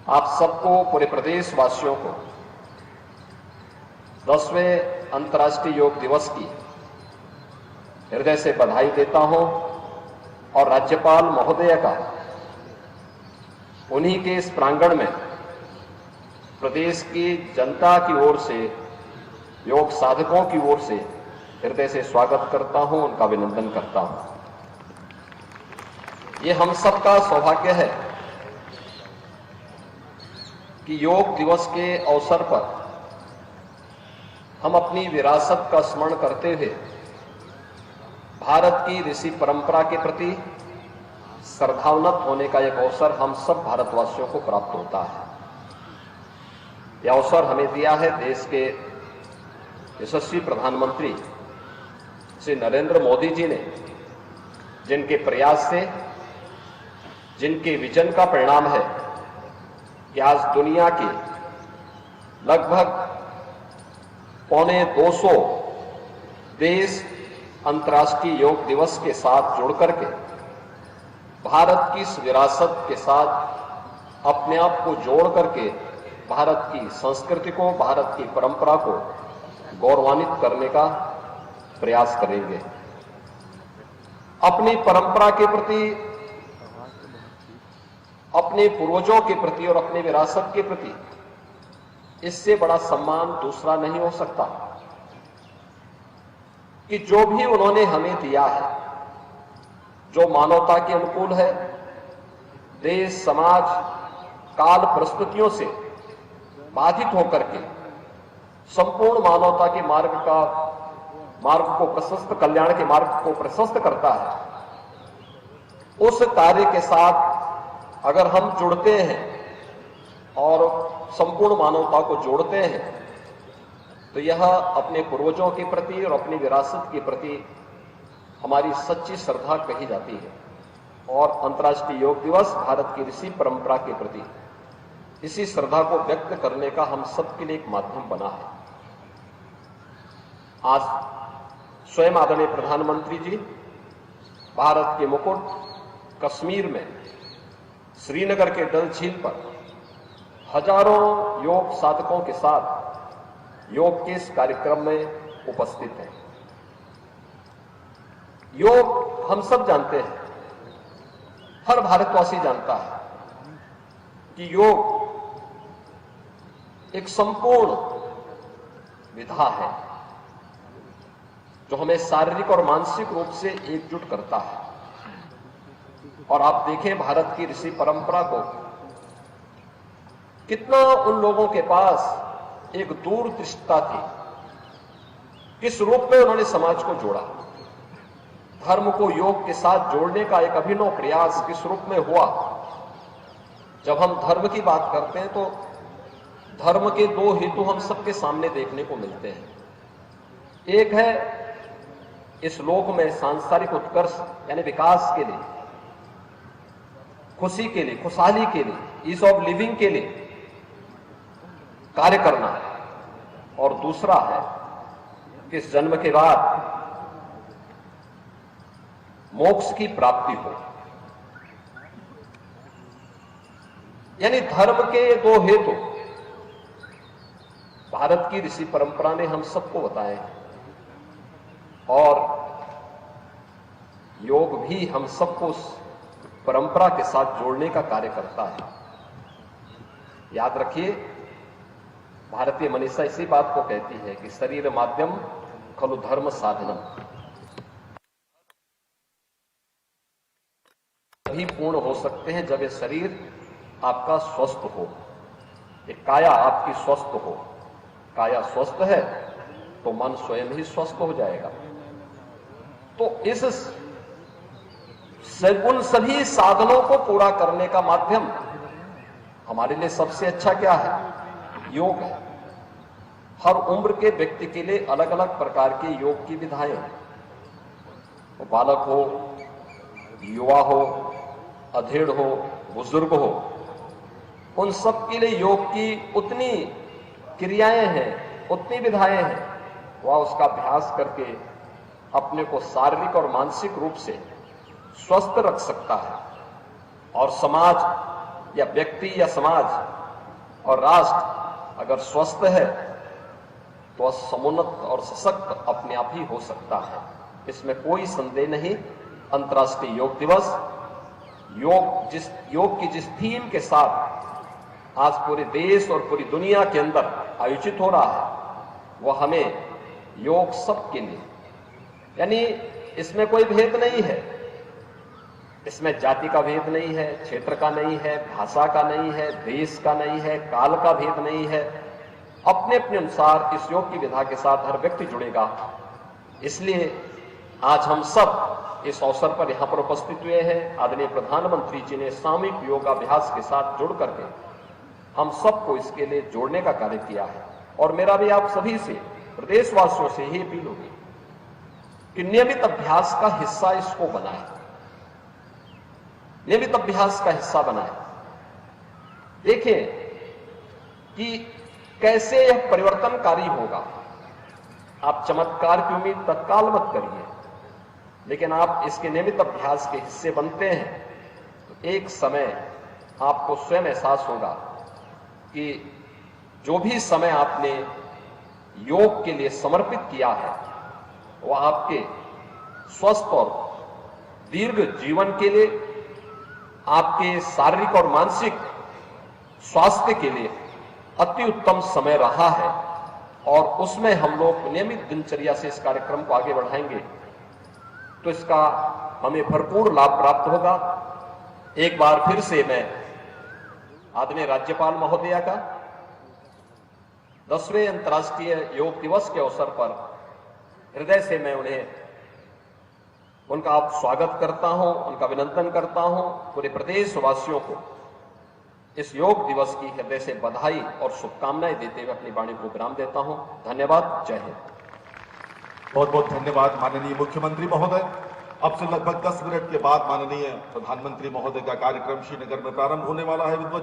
आप सबको, पूरे प्रदेशवासियों को 10वें अंतर्राष्ट्रीय योग दिवस की हृदय से बधाई देता हूं और राज्यपाल महोदय का उन्हीं के इस प्रांगण में प्रदेश की जनता की ओर से, योग साधकों की ओर से हृदय से स्वागत करता हूं, उनका अभिनंदन करता हूं। ये हम सबका सौभाग्य है कि योग दिवस के अवसर पर हम अपनी विरासत का स्मरण करते हुए भारत की ऋषि परंपरा के प्रति श्रद्धान्वित होने का एक अवसर हम सब भारतवासियों को प्राप्त होता है। यह अवसर हमें दिया है देश के यशस्वी प्रधानमंत्री श्री नरेंद्र मोदी जी ने, जिनके प्रयास से, जिनके विजन का परिणाम है कि आज दुनिया के लगभग 250 देश अंतर्राष्ट्रीय योग दिवस के साथ जुड़ करके भारत की इस विरासत के साथ अपने आप को जोड़ करके भारत की संस्कृति को, भारत की परंपरा को गौरवान्वित करने का प्रयास करेंगे। अपनी परंपरा के प्रति, अपने पूर्वजों के प्रति और अपने विरासत के प्रति इससे बड़ा सम्मान दूसरा नहीं हो सकता कि जो भी उन्होंने हमें दिया है, जो मानवता के अनुकूल है, देश, समाज, काल परिस्थितियों से बाधित होकर के संपूर्ण मानवता के मार्ग को प्रशस्त, कल्याण के मार्ग को प्रशस्त करता है। उस कार्य के साथ अगर हम जुड़ते हैं और संपूर्ण मानवता को जोड़ते हैं तो यह अपने पूर्वजों के प्रति और अपनी विरासत के प्रति हमारी सच्ची श्रद्धा कही जाती है। और अंतर्राष्ट्रीय योग दिवस भारत की ऋषि परंपरा के प्रति इसी श्रद्धा को व्यक्त करने का हम सबके लिए एक माध्यम बना है। आज स्वयं आदरणीय प्रधानमंत्री जी भारत के मुकुट कश्मीर में श्रीनगर के डल झील पर हजारों योग साधकों के साथ योग के इस कार्यक्रम में उपस्थित हैं। योग हम सब जानते हैं, हर भारतवासी जानता है कि योग एक संपूर्ण विधा है जो हमें शारीरिक और मानसिक रूप से एकजुट करता है। और आप देखें भारत की ऋषि परंपरा को, कितना उन लोगों के पास एक दूरदृष्टता थी, किस रूप में उन्होंने समाज को जोड़ा, धर्म को योग के साथ जोड़ने का एक अभिनव प्रयास किस रूप में हुआ। जब हम धर्म की बात करते हैं तो धर्म के दो हेतु हम सबके सामने देखने को मिलते हैं। एक है इस लोक में सांसारिक उत्कर्ष यानी विकास के लिए, खुशी के लिए, खुशहाली के लिए, ईज ऑफ लिविंग के लिए कार्य करना, और दूसरा है कि इस जन्म के बाद मोक्ष की प्राप्ति हो। यानी धर्म के दो हेतु भारत की ऋषि परंपरा ने हम सबको बताए, और योग भी हम सबको उस परंपरा के साथ जोड़ने का कार्य करता है। याद रखिए, भारतीय मनीषा इसी बात को कहती है कि शरीर माध्यम खलु धर्म साधनम। तभी पूर्ण हो सकते हैं जब ये शरीर आपका स्वस्थ हो, ये काया आपकी स्वस्थ हो। काया स्वस्थ है तो मन स्वयं ही स्वस्थ हो जाएगा। तो उन सभी साधनों को पूरा करने का माध्यम हमारे लिए सबसे अच्छा क्या है? योग है। हर उम्र के व्यक्ति के लिए अलग अलग प्रकार के योग की विधाएं हैं। वो बालक हो, युवा हो, अधेड़ हो, बुजुर्ग हो, उन सब के लिए योग की उतनी क्रियाएं हैं, उतनी विधाएं हैं। वह उसका अभ्यास करके अपने को शारीरिक और मानसिक रूप से स्वस्थ रख सकता है और समाज या व्यक्ति या समाज और राष्ट्र अगर स्वस्थ है तो समुन्नत और सशक्त अपने आप ही हो सकता है, इसमें कोई संदेह नहीं। अंतर्राष्ट्रीय योग दिवस योग की जिस थीम के साथ आज पूरे देश और पूरी दुनिया के अंदर आयोजित हो रहा है, वह हमें योग सबके लिए, यानी इसमें कोई भेद नहीं है, इसमें जाति का भेद नहीं है, क्षेत्र का नहीं है, भाषा का नहीं है, देश का नहीं है, काल का भेद नहीं है। अपने अपने अनुसार इस योग की विधा के साथ हर व्यक्ति जुड़ेगा। इसलिए आज हम सब इस अवसर पर यहां पर उपस्थित हुए हैं। आदरणीय प्रधानमंत्री जी ने सामूहिक योगाभ्यास के साथ जुड़ करके हम सबको इसके लिए जोड़ने का कार्य किया है। और मेरा भी आप सभी से, प्रदेशवासियों से ही अपील होगी कि नियमित अभ्यास का हिस्सा इसको बनाएं, नियमित अभ्यास का हिस्सा बनाएं। देखें कि कैसे यह परिवर्तनकारी होगा। आप चमत्कार की उम्मीद तत्काल मत करिए, लेकिन आप इसके नियमित अभ्यास के हिस्से बनते हैं तो एक समय आपको स्वयं एहसास होगा कि जो भी समय आपने योग के लिए समर्पित किया है वह आपके स्वस्थ और दीर्घ जीवन के लिए, आपके शारीरिक और मानसिक स्वास्थ्य के लिए अति उत्तम समय रहा है। और उसमें हम लोग नियमित दिनचर्या से इस कार्यक्रम को आगे बढ़ाएंगे तो इसका हमें भरपूर लाभ प्राप्त होगा। एक बार फिर से मैं आदरणीय राज्यपाल महोदया का 10वें अंतर्राष्ट्रीय योग दिवस के अवसर पर हृदय से मैं उनका स्वागत करता हूं, उनका अभिनंदन करता हूं। पूरे प्रदेशवासियों को इस योग दिवस की हृदय से बधाई और शुभकामनाएं देते हुए अपनी वाणी को विराम देता हूं। धन्यवाद। जय हिंद। बहुत बहुत धन्यवाद माननीय मुख्यमंत्री महोदय। अब से लगभग 10 मिनट के बाद माननीय प्रधानमंत्री महोदय का कार्यक्रम श्रीनगर में प्रारंभ होने वाला है।